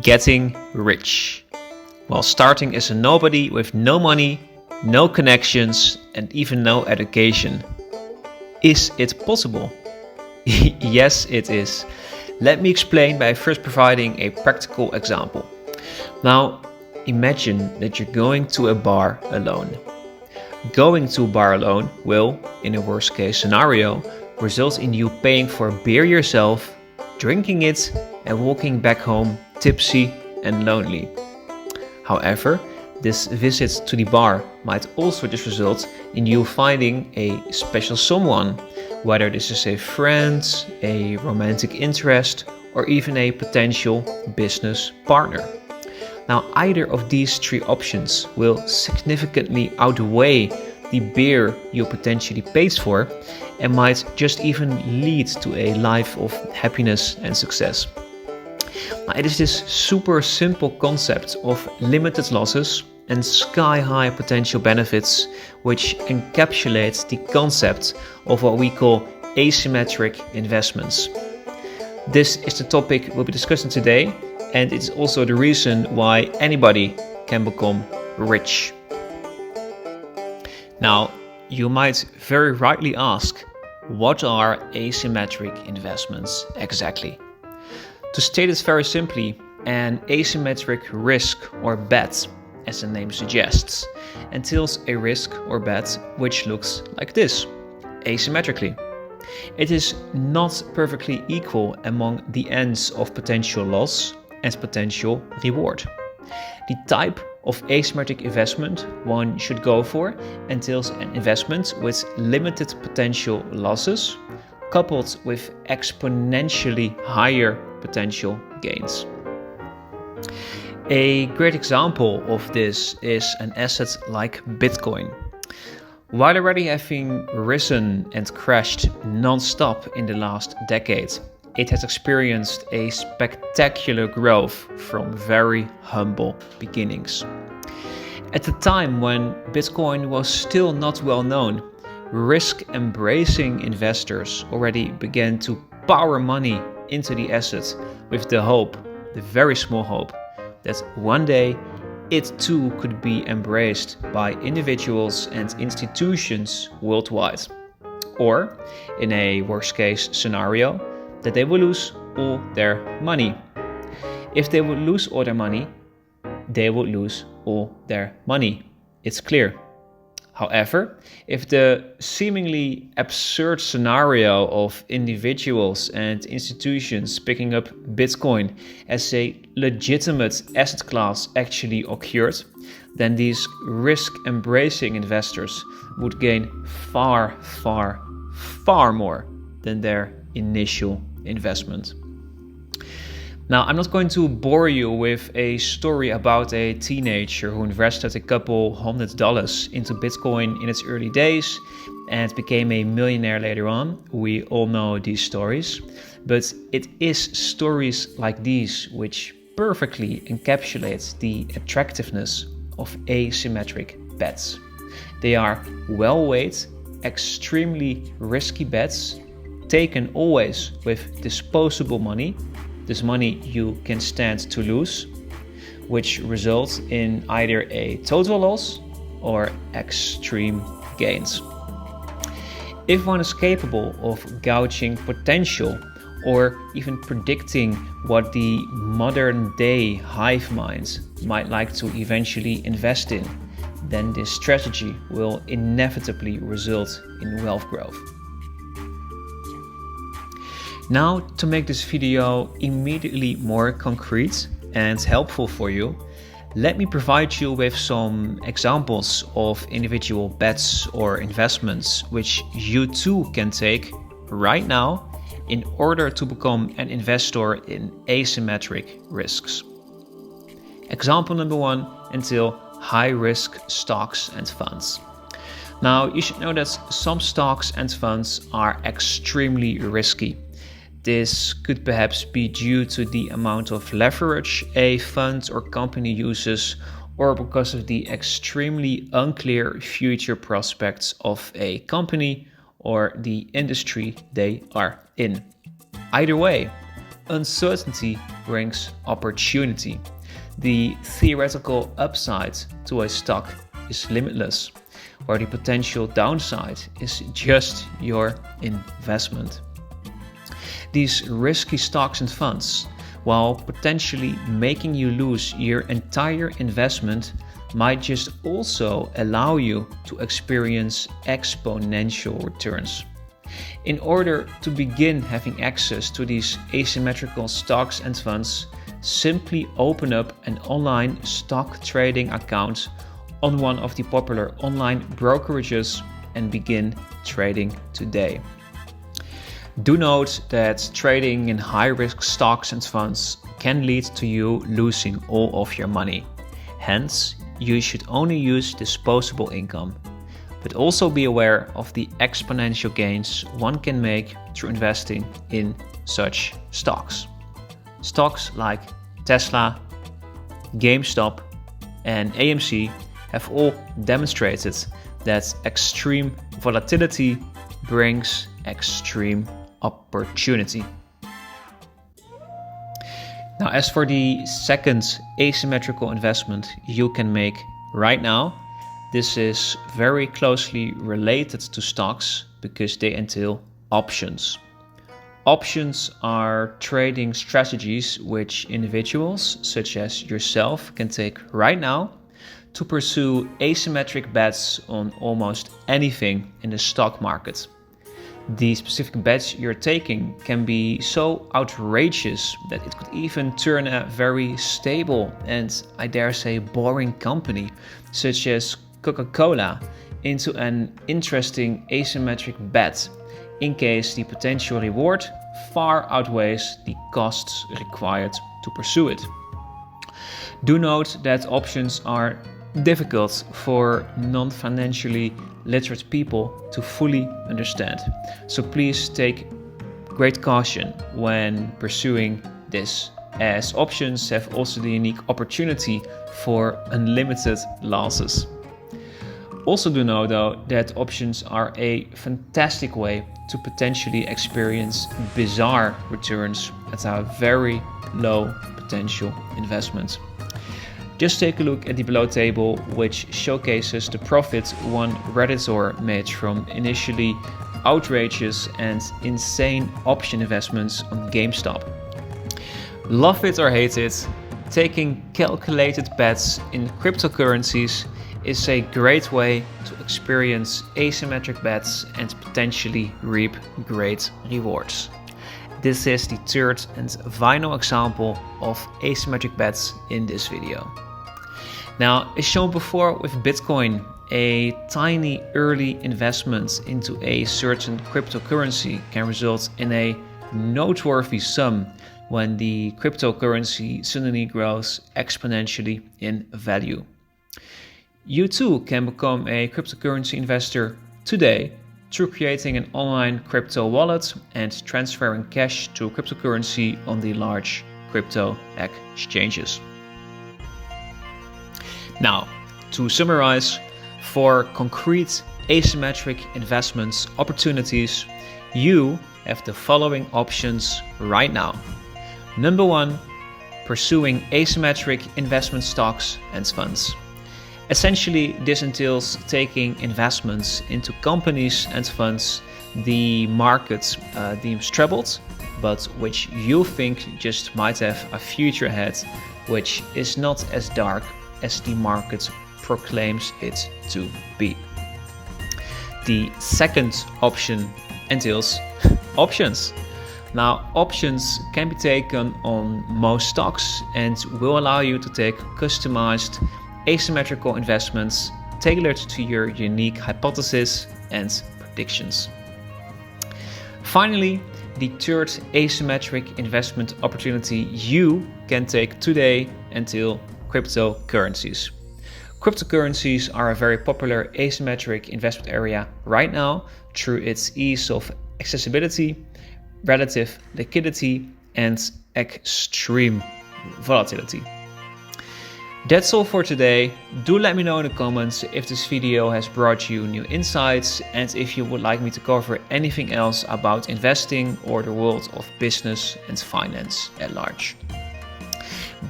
Getting rich while starting as a nobody with no money, no connections, and even no education. Is it possible? Yes, it is. Let me explain by first providing a practical example. Now, imagine that you're going to a bar alone. Going to a bar alone will, in a worst case scenario, result in you paying for a beer yourself, drinking it, and walking back home tipsy and lonely. However, this visit to the bar might also just result in you finding a special someone, whether this is a friend, a romantic interest, or even a potential business partner. Now, either of these three options will significantly outweigh the beer you potentially paid for and might just even lead to a life of happiness and success. Now, it is this super simple concept of limited losses and sky-high potential benefits which encapsulates the concept of what we call asymmetric investments. This is the topic we'll be discussing today, and it's also the reason why anybody can become rich. Now, you might very rightly ask, what are asymmetric investments exactly? To state it very simply, an asymmetric risk or bet, as the name suggests, entails a risk or bet which looks like this, asymmetrically. It is not perfectly equal among the ends of potential loss and potential reward. The type of asymmetric investment one should go for entails an investment with limited potential losses, coupled with exponentially higher potential gains. A great example of this is an asset like Bitcoin. While already having risen and crashed non-stop in the last decade, it has experienced a spectacular growth from very humble beginnings. At the time when Bitcoin was still not well known, risk-embracing investors already began to pour money into the asset with the hope, the very small hope, that one day it too could be embraced by individuals and institutions worldwide. Or, in a worst case scenario, that they will lose all their money. If they would lose all their money, they would lose all their money. It's clear. However, if the seemingly absurd scenario of individuals and institutions picking up Bitcoin as a legitimate asset class actually occurred, then these risk-embracing investors would gain far, far, far more than their initial investment. Now, I'm not going to bore you with a story about a teenager who invested a couple $100 into Bitcoin in its early days and became a millionaire later on. We all know these stories, but it is stories like these which perfectly encapsulate the attractiveness of asymmetric bets. They are well-weighed, extremely risky bets, taken always with disposable money. This money you can stand to lose, which results in either a total loss or extreme gains. If one is capable of gauging potential or even predicting what the modern day hive mind might like to eventually invest in, then this strategy will inevitably result in wealth growth. Now, to make this video immediately more concrete and helpful for you, let me provide you with some examples of individual bets or investments which you too can take right now in order to become an investor in asymmetric risks. Example number one entails high-risk stocks and funds. Now, you should know that some stocks and funds are extremely risky. This could perhaps be due to the amount of leverage a fund or company uses, or because of the extremely unclear future prospects of a company or the industry they are in. Either way, uncertainty brings opportunity. The theoretical upside to a stock is limitless, where the potential downside is just your investment. These risky stocks and funds, while potentially making you lose your entire investment, might just also allow you to experience exponential returns. In order to begin having access to these asymmetrical stocks and funds, simply open up an online stock trading account on one of the popular online brokerages and begin trading today. Do note that trading in high-risk stocks and funds can lead to you losing all of your money. Hence, you should only use disposable income. But also be aware of the exponential gains one can make through investing in such stocks. Stocks like Tesla, GameStop, and AMC have all demonstrated that extreme volatility brings extreme opportunity. Now, as for the second asymmetrical investment you can make right now, this is very closely related to stocks because they entail options. Options are trading strategies which individuals, such as yourself, can take right now to pursue asymmetric bets on almost anything in the stock market. The specific bets you're taking can be so outrageous that it could even turn a very stable and, I dare say, boring company, such as Coca-Cola, into an interesting asymmetric bet, in case the potential reward far outweighs the costs required to pursue it. Do note that options are difficult for non-financially literate people to fully understand. So please take great caution when pursuing this, as options have also the unique opportunity for unlimited losses. Also do know though that options are a fantastic way to potentially experience bizarre returns at a very low potential investment. Just take a look at the below table, which showcases the profit one Redditor made from initially outrageous and insane option investments on GameStop. Love it or hate it, taking calculated bets in cryptocurrencies is a great way to experience asymmetric bets and potentially reap great rewards. This is the third and final example of asymmetric bets in this video. Now, as shown before with Bitcoin, a tiny early investment into a certain cryptocurrency can result in a noteworthy sum when the cryptocurrency suddenly grows exponentially in value. You too can become a cryptocurrency investor today through creating an online crypto wallet and transferring cash to cryptocurrency on the large crypto exchanges. Now, to summarize, for concrete asymmetric investments opportunities, you have the following options right now. Number 1, pursuing asymmetric investment stocks and funds. Essentially, this entails taking investments into companies and funds the market deems troubled, but which you think just might have a future ahead, which is not as dark as the market proclaims it to be. The second option entails options. Now, options can be taken on most stocks and will allow you to take customized asymmetrical investments tailored to your unique hypothesis and predictions. Finally, the third asymmetric investment opportunity you can take today until cryptocurrencies. Cryptocurrencies are a very popular asymmetric investment area right now through its ease of accessibility, relative liquidity, and extreme volatility. That's all for today. Do let me know in the comments if this video has brought you new insights and if you would like me to cover anything else about investing or the world of business and finance at large.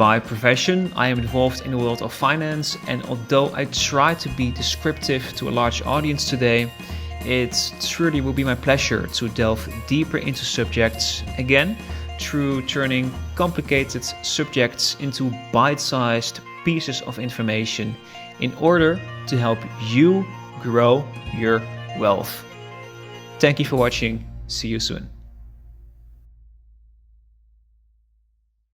By profession, I am involved in the world of finance, and although I try to be descriptive to a large audience today, it truly will be my pleasure to delve deeper into subjects, again, through turning complicated subjects into bite-sized pieces of information in order to help you grow your wealth. Thank you for watching. See you soon.